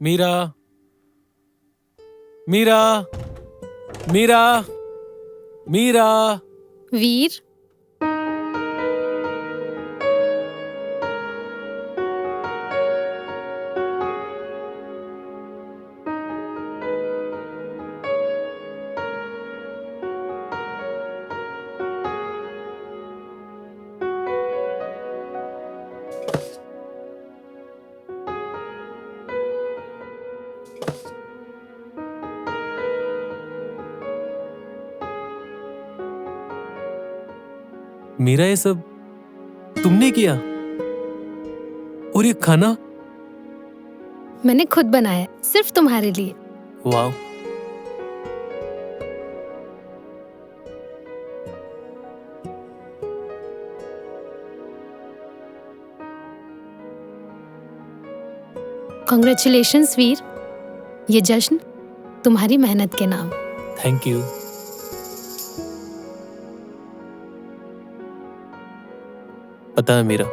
मीरा, मीरा, मीरा, मीरा। वीर, मीरा, ये सब तुमने किया? और ये खाना? मैंने खुद बनाया, सिर्फ तुम्हारे लिए। वाह। कांग्रेचुलेशंस वीर, ये जश्न तुम्हारी मेहनत के नाम। Thank you. पता है मीरा,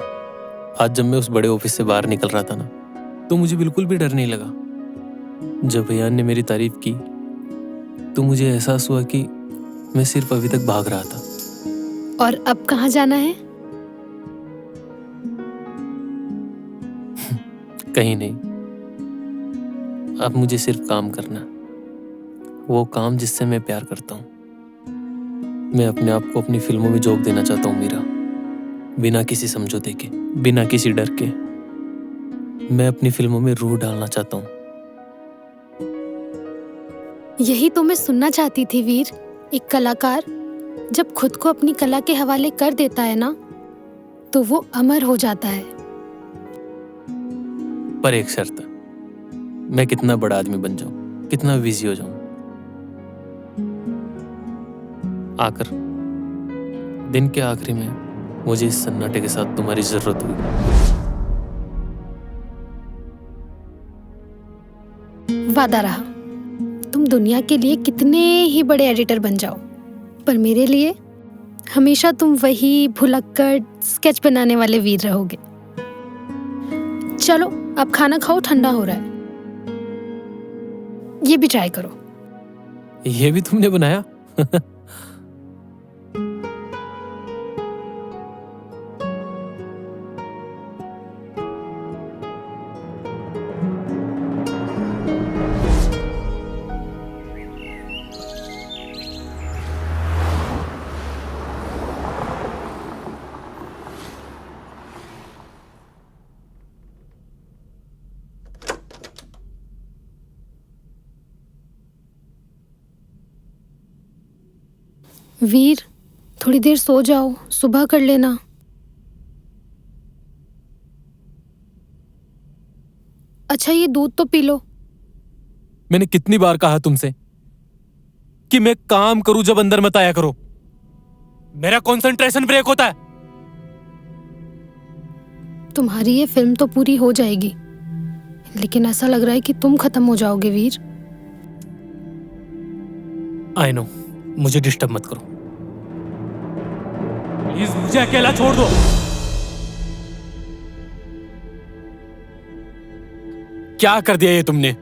आज जब मैं उस बड़े ऑफिस से बाहर निकल रहा था ना, तो मुझे बिल्कुल भी डर नहीं लगा। जब अयान ने मेरी तारीफ की तो मुझे एहसास हुआ कि मैं सिर्फ अभी तक भाग रहा था। और अब कहाँ जाना है? कहीं नहीं, अब मुझे सिर्फ काम करना है, वो काम जिससे मैं प्यार करता हूँ। मैं अपने आप को अपनी फिल्मों में झोंक देना चाहता हूँ मीरा, बिना किसी समझौते के, बिना किसी डर के। मैं अपनी फिल्मों में रूह डालना चाहता हूँ। यही तो मैं सुनना चाहती थी वीर। एक कलाकार जब खुद को अपनी कला के हवाले कर देता है ना, तो वो अमर हो जाता है। पर एक शर्त है, मैं कितना बड़ा आदमी बन जाऊं, कितना बिजी हो जाऊं, आकर दिन के आखिरी में मुझे इस सन्नाटे के साथ तुम्हारी जरूरत हुई। वादा रहा, तुम दुनिया के लिए कितने ही बड़े एडिटर बन जाओ, पर मेरे लिए हमेशा तुम वही भुलक्कड़ स्केच बनाने वाले वीर रहोगे। चलो अब खाना खाओ, ठंडा हो रहा है। ये भी ट्राई करो। ये भी तुमने बनाया? वीर, थोड़ी देर सो जाओ, सुबह कर लेना। अच्छा, ये दूध तो पी लो। मैंने कितनी बार कहा तुमसे कि मैं काम करूं जब अंदर मत आया करो। मेरा कंसंट्रेशन ब्रेक होता है। तुम्हारी ये फिल्म तो पूरी हो जाएगी, लेकिन ऐसा लग रहा है कि तुम खत्म हो जाओगे वीर। आई नो, मुझे डिस्टर्ब मत करो प्लीज, मुझे अकेला छोड़ दो। क्या कर दिया ये तुमने?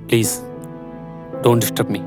Please don't disturb me.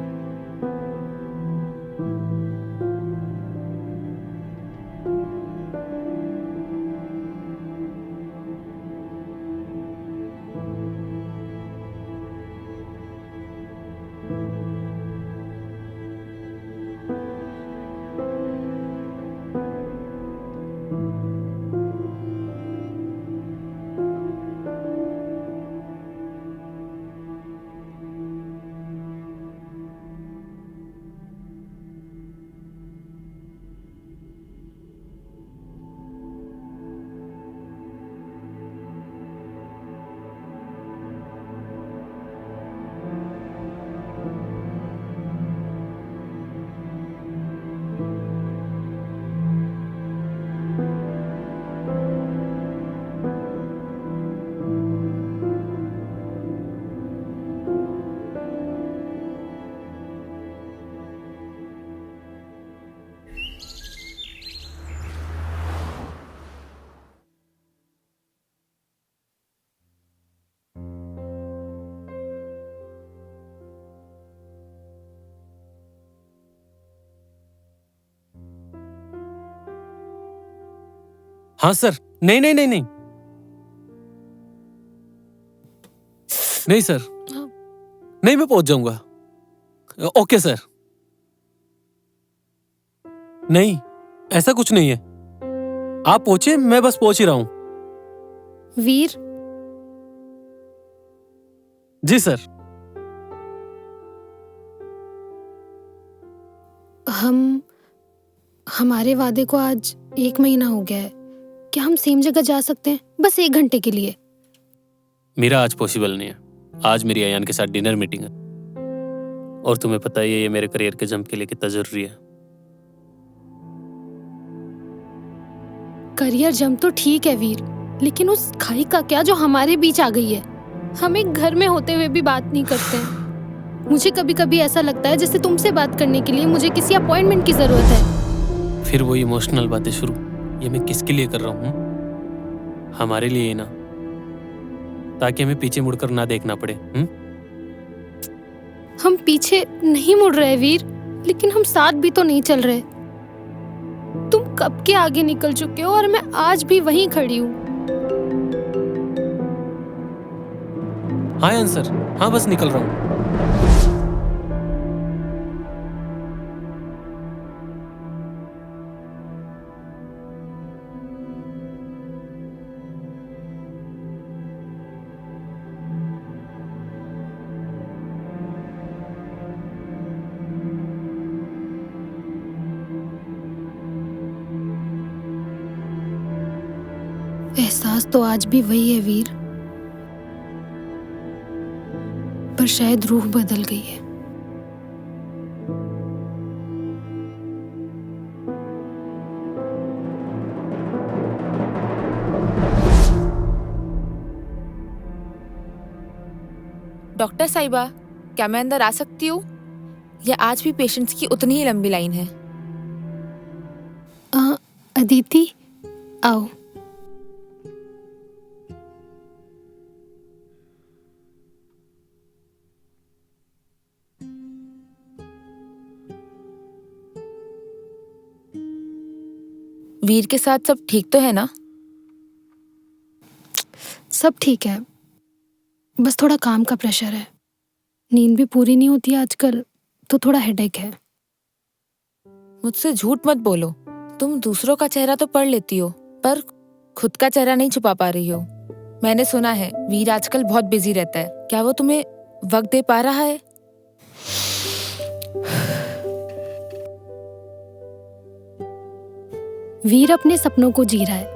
हाँ सर। नहीं नहीं नहीं नहीं नहीं सर, नहीं मैं पहुंच जाऊंगा। Okay sir. नहीं, ऐसा कुछ नहीं है। आप पहुंचे, मैं बस पहुंच ही रहा हूं। वीर, जी सर। हमारे वादे को आज 1 महीना हो गया है। क्या हम सेम जगह जा सकते हैं, बस 1 घंटे के लिए? मेरा आज पॉसिबल नहीं है। आज मेरी अयान के साथ डिनर मीटिंग है, और तुम्हें पता ही है ये मेरे करियर के जंप के लिए कितना जरूरी है। करियर जंप तो ठीक है वीर, लेकिन उस खाई का क्या जो हमारे बीच आ गई है। हम एक घर में होते हुए भी बात नहीं करते हैं। मुझे कभी कभी ऐसा लगता है जैसे तुमसे बात करने के लिए मुझे किसी अपॉइंटमेंट की जरूरत है। फिर वो इमोशनल बातें शुरू। ये मैं किसके लिए कर रहा हूँ? हमारे लिए ही ना, ताकि हमें पीछे मुड़कर ना देखना पड़े। हम पीछे नहीं मुड़ रहे वीर, लेकिन हम साथ भी तो नहीं चल रहे। तुम कब के आगे निकल चुके हो और मैं आज भी वहीं खड़ी हूँ। हाँ अयान सर, हाँ बस निकल रहा हूँ। एहसास तो आज भी वही है वीर, पर शायद रूह बदल गई है। डॉक्टर साहिबा, क्या मैं अंदर आ सकती हूँ? या आज भी पेशेंट्स की उतनी ही लंबी लाइन है? अदिति, आओ। वीर के साथ सब ठीक तो है ना? सब ठीक है, बस थोड़ा काम का प्रेशर है। नींद भी पूरी नहीं होती आजकल, तो थोड़ा हेडेक है। मुझसे झूठ मत बोलो। तुम दूसरों का चेहरा तो पढ़ लेती हो, पर खुद का चेहरा नहीं छुपा पा रही हो। मैंने सुना है वीर आजकल बहुत बिजी रहता है। क्या वो तुम्हें वक्त दे पा रहा है? वीर अपने सपनों को जी रहा है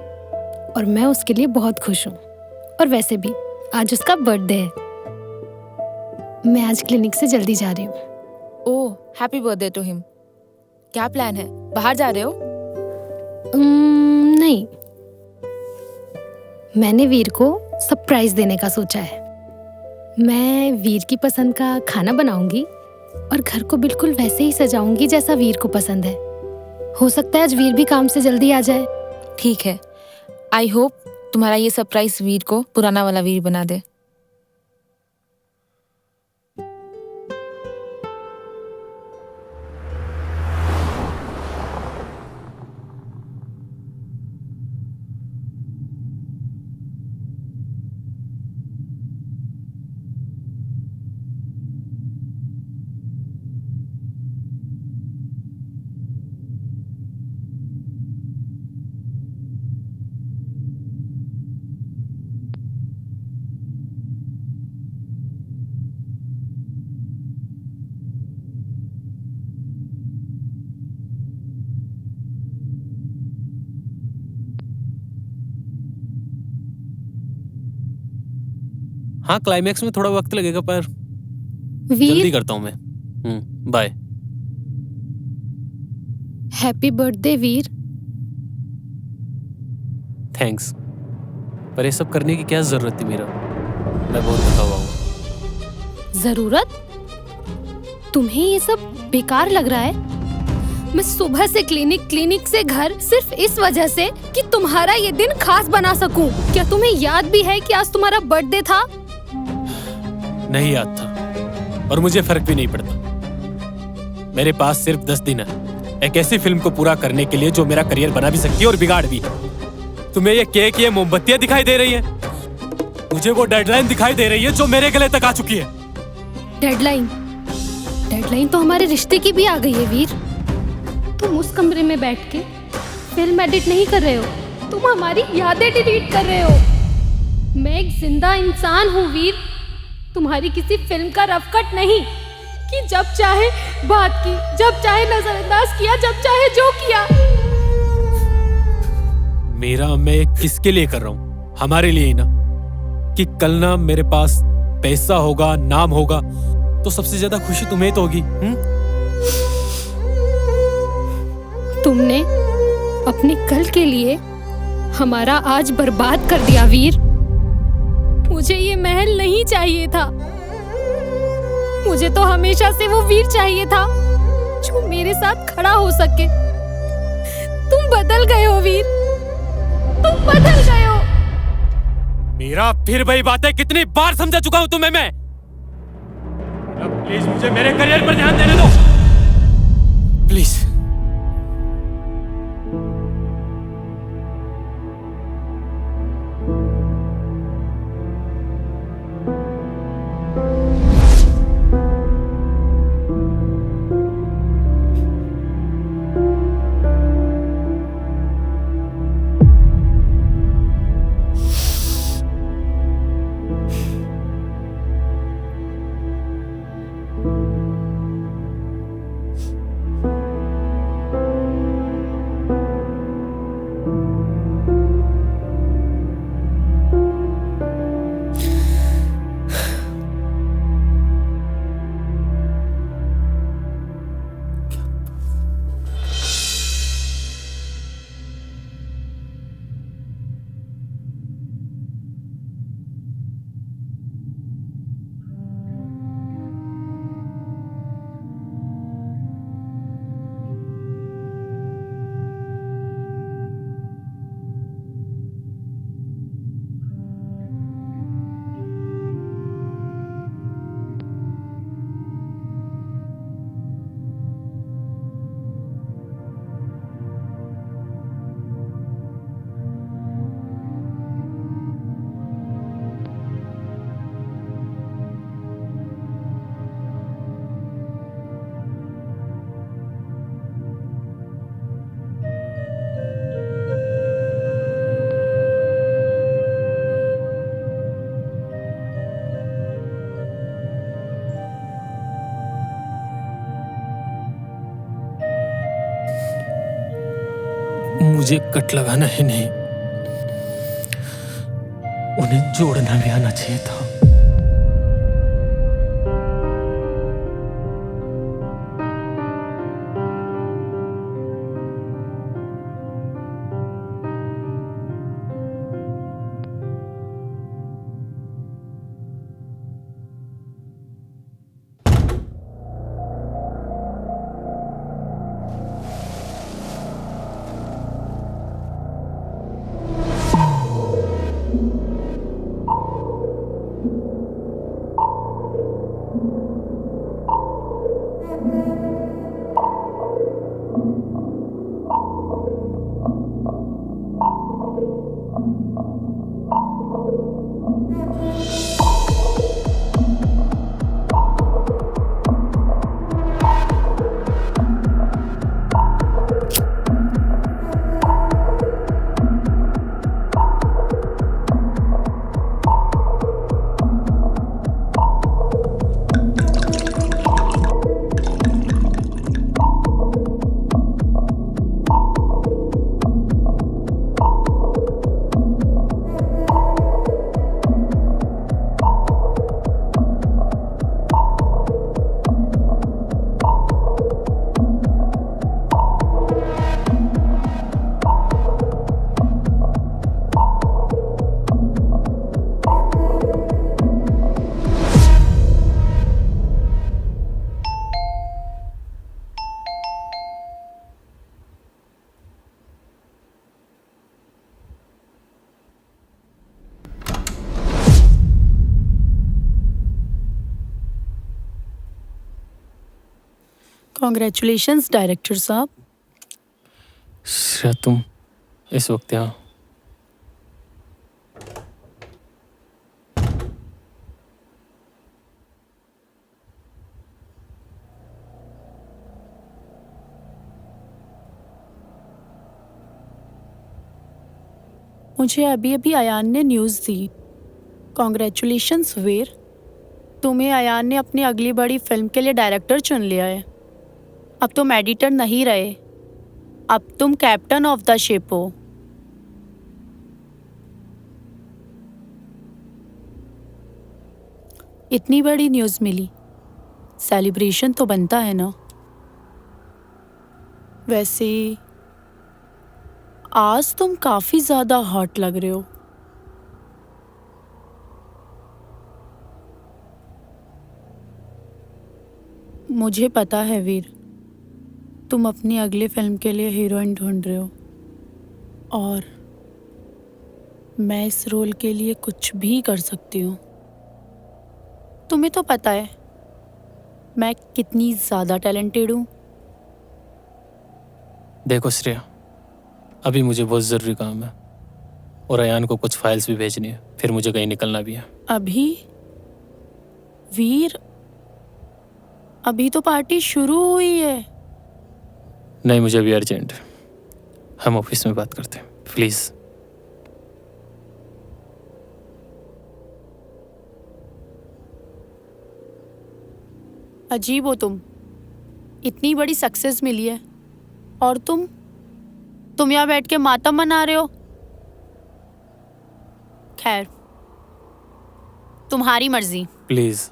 और मैं उसके लिए बहुत खुश हूँ। और वैसे भी आज उसका बर्थडे है। मैं आज क्लिनिक से जल्दी जा रही हूँ। ओह, हैप्पी बर्थडे टू हिम। क्या प्लान है? बाहर जा रहे हो? नहीं, मैंने वीर को सरप्राइज देने का सोचा है। मैं वीर की पसंद का खाना बनाऊंगी और घर को बिल्कुल वैसे ही सजाऊंगी जैसा वीर को पसंद है। हो सकता है आज वीर भी काम से जल्दी आ जाए। ठीक है। आई होप तुम्हारा ये सरप्राइज वीर को पुराना वाला वीर बना दे। हाँ, क्लाइमैक्स में थोड़ा वक्त लगेगा, पर वीर, जल्दी करता हूँ मैं। बाय। हैप्पी बर्थडे वीर। थैंक्स, पर ये सब करने की क्या जरूरत थी मीरा? मैं बहुत थका हुआ हूँ। जरूरत? तुम्हें ये सब बेकार लग रहा है? मैं सुबह से क्लिनिक से घर सिर्फ इस वजह से कि तुम्हारा ये दिन खास बना सकूं। क्या तुम्हें याद भी है कि आज तुम्हारा बर्थडे था? नहीं याद था, और मुझे फर्क भी नहीं पड़ता। मेरे पास सिर्फ 10 दिन है एक ऐसी फिल्म को पूरा करने के लिए जो मेरा करियर बना भी सकती है और बिगाड़ भी। तुम्हें ये केक, ये मोमबत्तियां दिखाई दे रही हैं? मुझे वो डेडलाइन दिखाई दे रही है जो मेरे गले तक आ चुकी है। डेडलाइन? डेडलाइन तो हमारे रिश्ते की भी आ गई है वीर। तुम उस कमरे में बैठ के फिल्म एडिट नहीं कर रहे हो, तुम हमारी यादें डिलीट कर रहे हो। मैं एक जिंदा इंसान हूँ वीर, तुम्हारी किसी फिल्म का रफ कट नहीं कि जब चाहे बात की, जब चाहे नजरअंदाज किया, जब चाहे जो किया। मेरा मैं किसके लिए कर रहा हूँ? हमारे लिए ही ना। कि कल ना मेरे पास पैसा होगा, नाम होगा, तो सबसे ज्यादा खुशी तुम्हें तो होगी। तुमने अपने कल के लिए हमारा आज बर्बाद कर दिया वीर। मुझे ये महल नहीं चाहिए था, मुझे तो हमेशा से वो वीर चाहिए था जो मेरे साथ खड़ा हो सके। तुम बदल गए हो वीर, तुम बदल गए हो। मेरा फिर वही बातें कितनी बार समझा चुका हूं तुम्हें मैं। प्लीज मुझे मेरे करियर पर ध्यान देने दो, प्लीज। मुझे कट लगाना ही नहीं, उन्हें जोड़ना भी आना चाहिए था। कॉन्ग्रेचुलेशंस डायरेक्टर साहब। श्रेया, तुम इस वक्त यहाँ? मुझे अभी अभी अयान ने न्यूज़ दी। कॉन्ग्रेचुलेशंस वीर, तुम्हें अयान ने अपनी अगली बड़ी फिल्म के लिए डायरेक्टर चुन लिया है। अब तुम एडिटर नहीं रहे, अब तुम कैप्टन ऑफ द शिप हो। इतनी बड़ी न्यूज़ मिली, सेलिब्रेशन तो बनता है ना। वैसे आज तुम काफी ज्यादा हॉट लग रहे हो। मुझे पता है वीर, तुम अपनी अगली फिल्म के लिए हीरोइन ढूंढ रहे हो और मैं इस रोल के लिए कुछ भी कर सकती हूँ। तुम्हें तो पता है मैं कितनी ज्यादा टैलेंटेड हूँ। देखो श्रेया, अभी मुझे बहुत ज़रूरी काम है और अयान को कुछ फाइल्स भी भेजनी है, फिर मुझे कहीं निकलना भी है। अभी वीर, अभी तो पार्टी शुरू हुई है। नहीं, मुझे अभी अर्जेंट है, हम ऑफिस में बात करते हैं प्लीज़। अजीब हो तुम, इतनी बड़ी सक्सेस मिली है और तुम यहाँ बैठ के मातम मना रहे हो। खैर, तुम्हारी मर्जी। प्लीज़।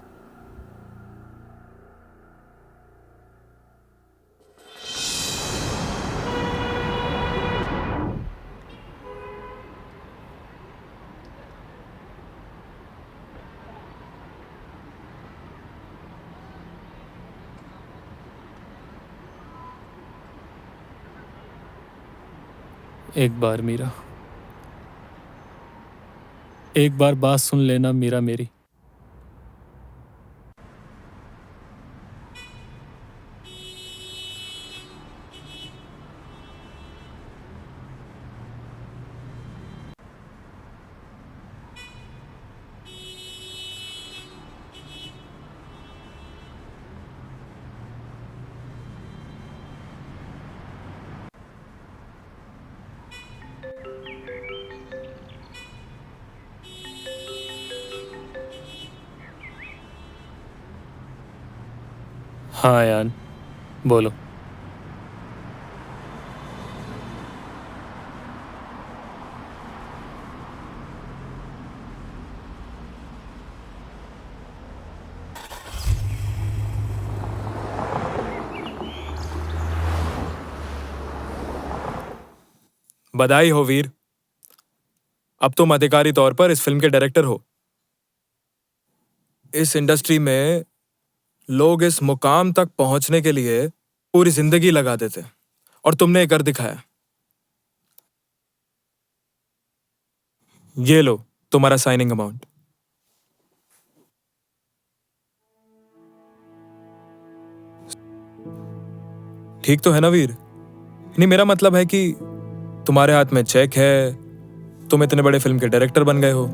एक बार मीरा, एक बार बात सुन लेना मीरा मेरी। हाँ यान, बोलो। बधाई हो वीर, अब तुम अधिकारी तौर पर इस फिल्म के डायरेक्टर हो। इस इंडस्ट्री में लोग इस मुकाम तक पहुंचने के लिए पूरी जिंदगी लगा देते और तुमने ये कर दिखाया। ये लो तुम्हारा साइनिंग अमाउंट। ठीक तो है ना वीर? नहीं, मेरा मतलब है कि तुम्हारे हाथ में चेक है, तुम इतने बड़े फिल्म के डायरेक्टर बन गए हो,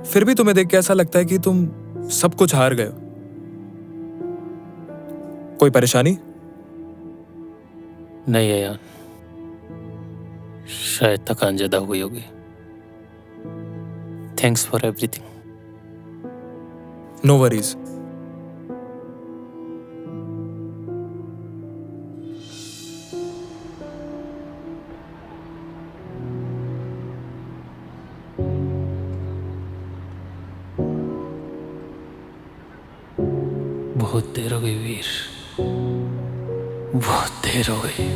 फिर भी तुम्हें देख के ऐसा लगता है कि तुम सब कुछ हार गए हो। कोई परेशानी? नहीं है यार, शायद थकान ज्यादा हो गई होगी। Thanks for everything. No worries. बहुत देर हो गई वीर, बहुत देर हो गई।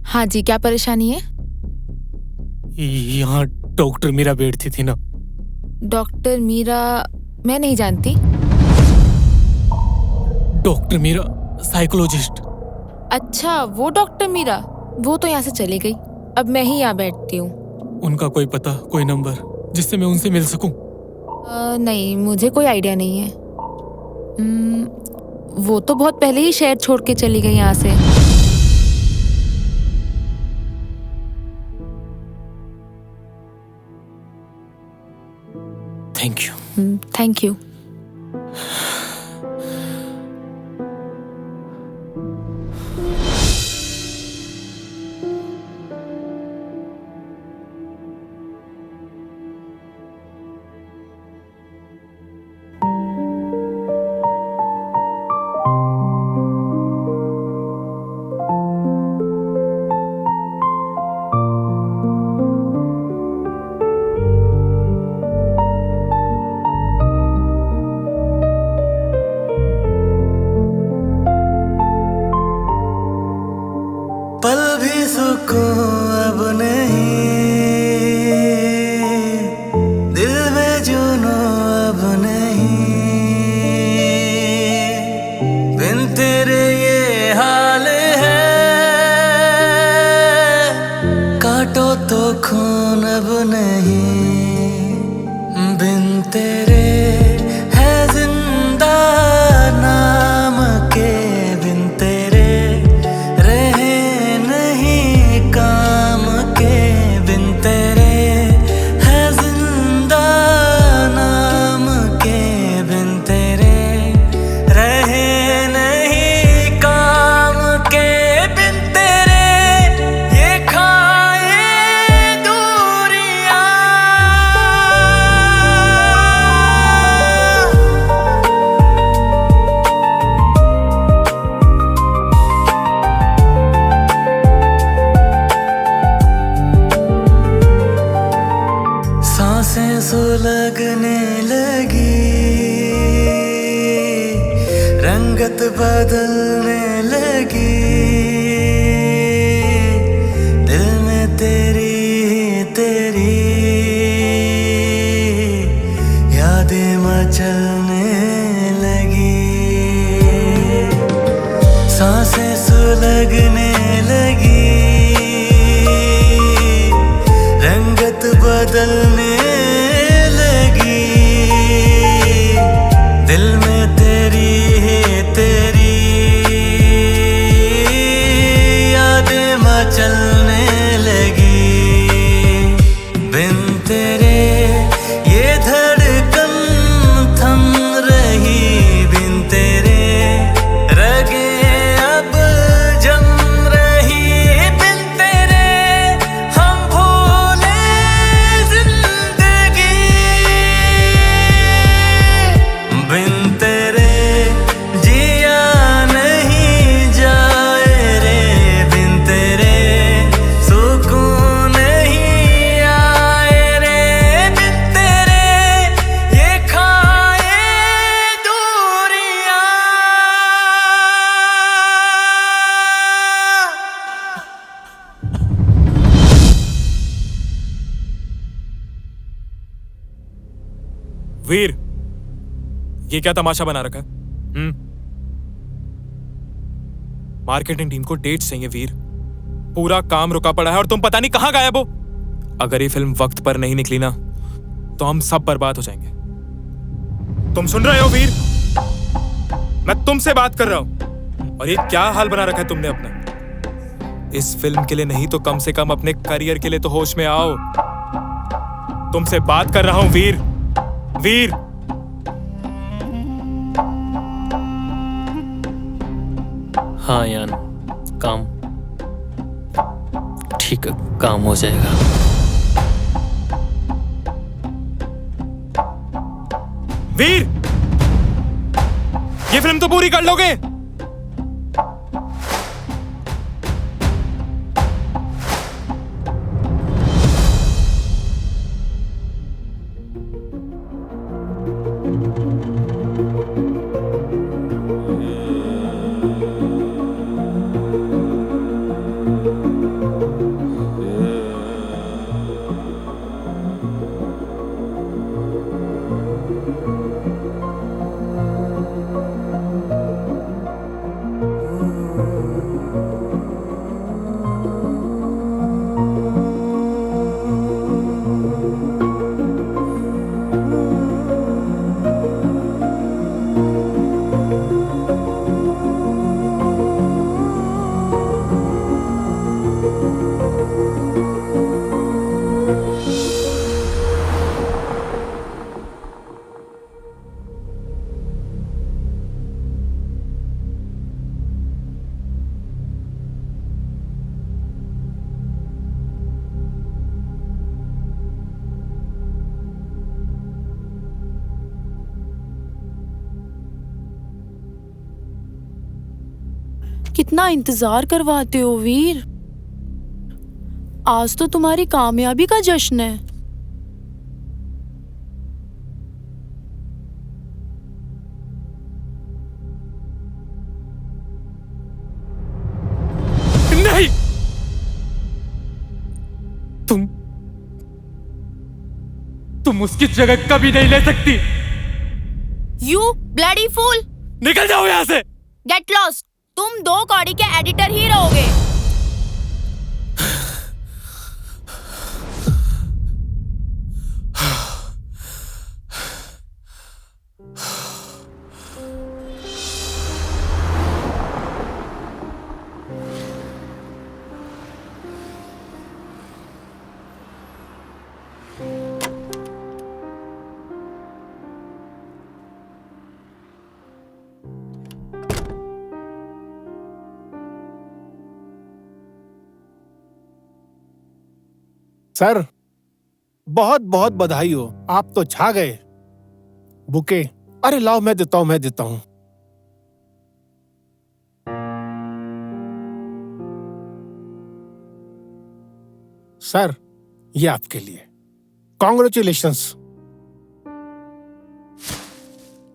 हाँ जी, क्या परेशानी है? यहाँ डॉक्टर मीरा बैठती थी ना। डॉक्टर मीरा? मैं नहीं जानती। Doctor Meera psychologist. अच्छा, वो डॉक्टर मीरा, वो तो यहाँ से चली गई। अब मैं ही यहाँ बैठती हूँ। उनका कोई पता, कोई नंबर जिससे मैं उनसे मिल सकूं? नहीं, मुझे कोई आइडिया नहीं है। वो तो बहुत पहले ही शहर छोड़ के चली गई यहाँ से। Thank you. Thank you. पल भी सुकून अब नहीं, दिल में जुनून अब नहीं, बिन तेरे ये हाल है, काटो तो खून अब नहीं, बिन तेरे है जिंदा नाम के, बिन तेरे रहे नहीं काम के, बिन तेरे है जिंदा नाम के, बिन तेरे रहे नहीं काम के, बिन तेरे ये खाए दूरियां। सांसें सुलगने लगी, रंगत बदलने लगी, दिल में तेरी तेरी यादें मचलने लगी, सांसें सुलगने लगी, रंगत बदलने लगी, दिल में तेरी तेरी यादें मचलने लगी, बिन तेरे ये धड़कन थम रही, बिन तेरे रगे अब जम रही, बिन तेरे हम भूले जिंदगी, बिन तेरे जिया नहीं जाए रे, बिन तेरे सुकून नहीं आए रे, बिन तेरे ये खाए दूरियां। वीर, ये क्या तमाशा बना रखा है? मार्केटिंग टीम को डेट्स चाहिए वीर, पूरा काम रुका पड़ा है और तुम पता नहीं कहां गायब हो। अगर ये फिल्म वक्त पर नहीं निकली ना तो हम सब बर्बाद हो जाएंगे। तुम सुन रहे हो वीर? मैं तुमसे बात कर रहा हूं। और ये क्या हाल बना रखा है तुमने अपना? इस फिल्म के लिए नहीं तो कम से कम अपने करियर के लिए तो होश में आओ। तुमसे बात कर रहा हूं वीर। वीर, हाँ यान, काम ठीक है, काम हो जाएगा। वीर, ये फिल्म तो पूरी कर लोगे? कितना इंतजार करवाते हो वीर। आज तो तुम्हारी कामयाबी का जश्न है। नहीं, तुम उसकी जगह कभी नहीं ले सकती। यू ब्लडी फूल, निकल जाओ यहाँ से। Get lost. तुम 2 कौड़ी के एडिटर ही रहोगे। सर, बहुत बहुत बधाई हो, आप तो छा गए। बुके, अरे लाओ, मैं देता हूं। सर, ये आपके लिए। कॉन्ग्रेचुलेशंस।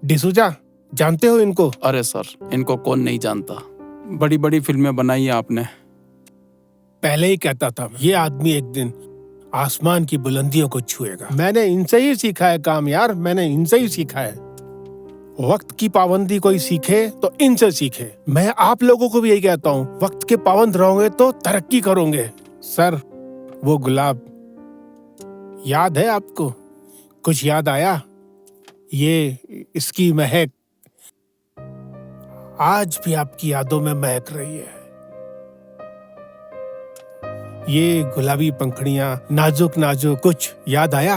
डिसूजा, जानते हो इनको? अरे सर, इनको कौन नहीं जानता। बड़ी बड़ी फिल्में बनाई हैं आपने। पहले ही कहता था, ये आदमी एक दिन आसमान की बुलंदियों को छुएगा। मैंने इनसे ही सीखा है काम यार, मैंने इनसे ही सीखा है। वक्त की पाबंदी कोई सीखे तो इनसे सीखे। मैं आप लोगों को भी यही कहता हूँ, वक्त के पाबंद रहोगे तो तरक्की करोगे। सर, वो गुलाब याद है आपको? कुछ याद आया? ये इसकी महक आज भी आपकी यादों में महक रही है। ये गुलाबी पंखुड़ियां, नाजुक नाजुक, कुछ याद आया?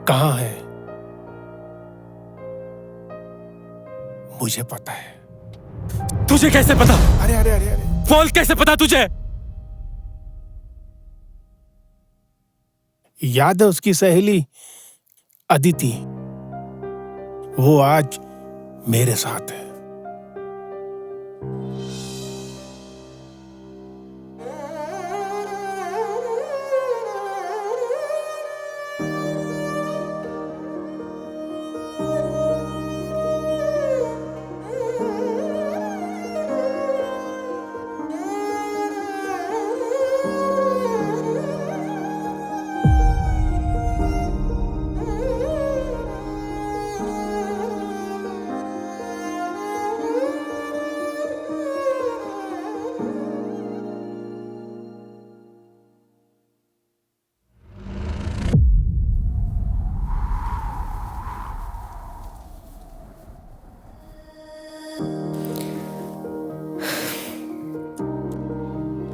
कहाँ है? मुझे पता है। तुझे कैसे पता? अरे अरे अरे अरे, बोल, कैसे पता तुझे? याद है उसकी सहेली अदिति? वो आज मेरे साथ है।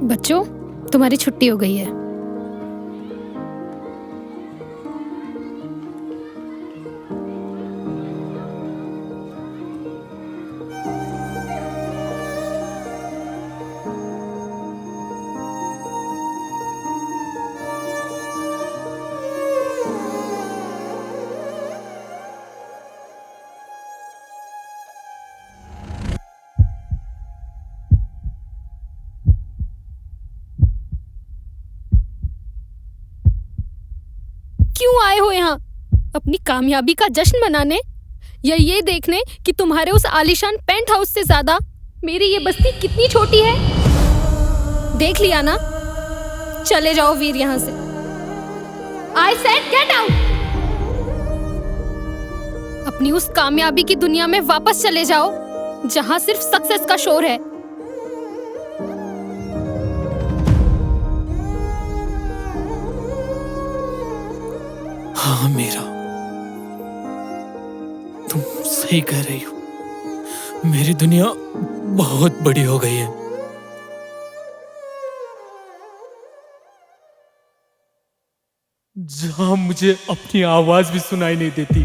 बच्चों, तुम्हारी छुट्टी हो गई है। क्यों आए हो यहाँ? अपनी कामयाबी का जश्न मनाने या ये देखने कि तुम्हारे उस आलीशान पेंट हाउस से ज्यादा मेरी ये बस्ती कितनी छोटी है? देख लिया ना? चले जाओ वीर यहाँ से। I said get out! अपनी उस कामयाबी की दुनिया में वापस चले जाओ जहाँ सिर्फ सक्सेस का शोर है। हाँ मीरा, तुम सही कह रही हो। मेरी दुनिया बहुत बड़ी हो गई है। जहां मुझे अपनी आवाज भी सुनाई नहीं देती,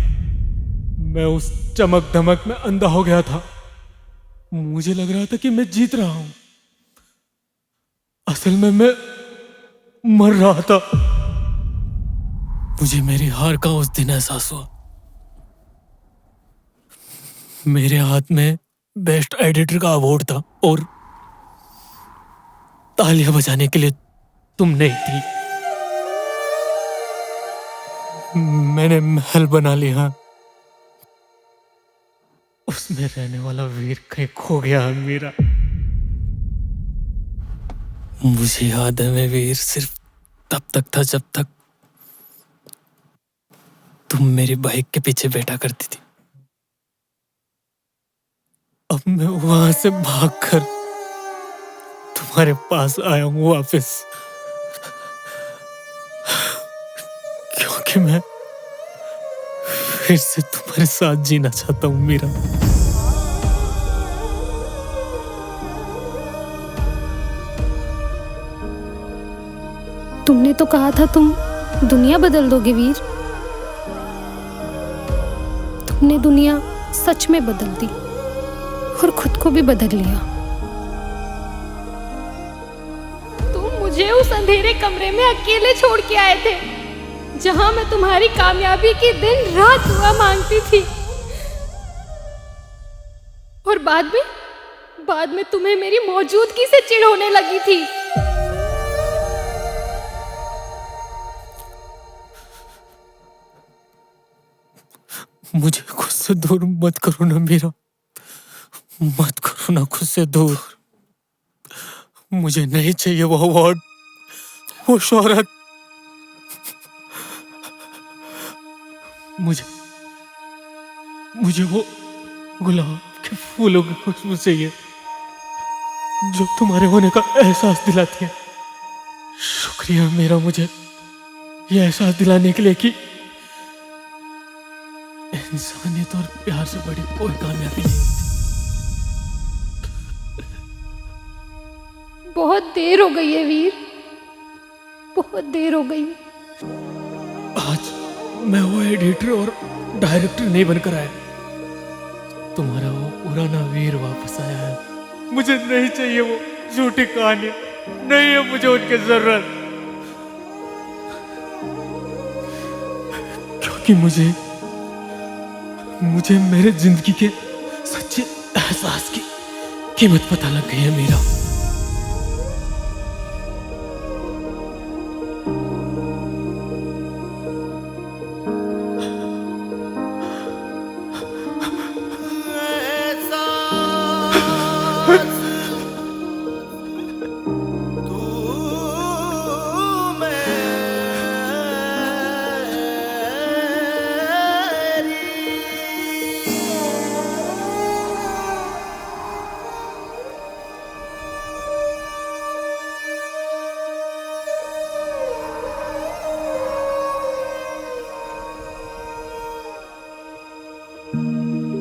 मैं उस चमक धमक में अंधा हो गया था। मुझे लग रहा था कि मैं जीत रहा हूं, असल में मैं मर रहा था। मुझे मेरी हार का उस दिन एहसास हुआ। मेरे हाथ में बेस्ट एडिटर का अवार्ड था और तालियां बजाने के लिए तुम नहीं थी। मैंने महल बना लिया, उसमें रहने वाला वीर कहीं खो गया है मेरा। मुझे याद है मैं वीर सिर्फ तब तक था जब तक तुम मेरी बाइक के पीछे बैठा करती थी। अब मैं वहां से भागकर तुम्हारे पास आया हूं वापस, क्योंकि मैं फिर से तुम्हारे साथ जीना चाहता हूं मीरा। तुमने तो कहा था तुम दुनिया बदल दोगे वीर। तुमने दुनिया सच में बदल दी और खुद को भी बदल लिया। तुम मुझे उस अंधेरे कमरे में अकेले छोड़ के आए थे, जहां मैं तुम्हारी कामयाबी की दिन रात दुआ मांगती थी। और बाद में तुम्हें मेरी मौजूदगी से चिढ़ होने लगी थी। मुझे खुद से दूर मत करो ना मीरा, मत करो ना खुद से दूर। मुझे नहीं चाहिए वो अवार्ड, वो शोहरत। मुझे वो गुलाब के फूलों की खुशबू चाहिए जो तुम्हारे होने का एहसास दिलाती है। शुक्रिया मेरा मुझे ये एहसास दिलाने के लिए कि इंसानियत और प्यार से बड़ी कोई कामयाबी नहीं होती। बहुत देर हो गई है वीर, बहुत देर हो गई। आज मैं वो एडिटर और डायरेक्टर नहीं बनकर आया, तुम्हारा वो पुराना वीर वापस आया है। मुझे नहीं चाहिए वो झूठी कहानियां, नहीं है मुझे उनकी जरूरत, क्योंकि मुझे मेरे जिंदगी के सच्चे एहसास की कीमत पता लग गई है मीरा।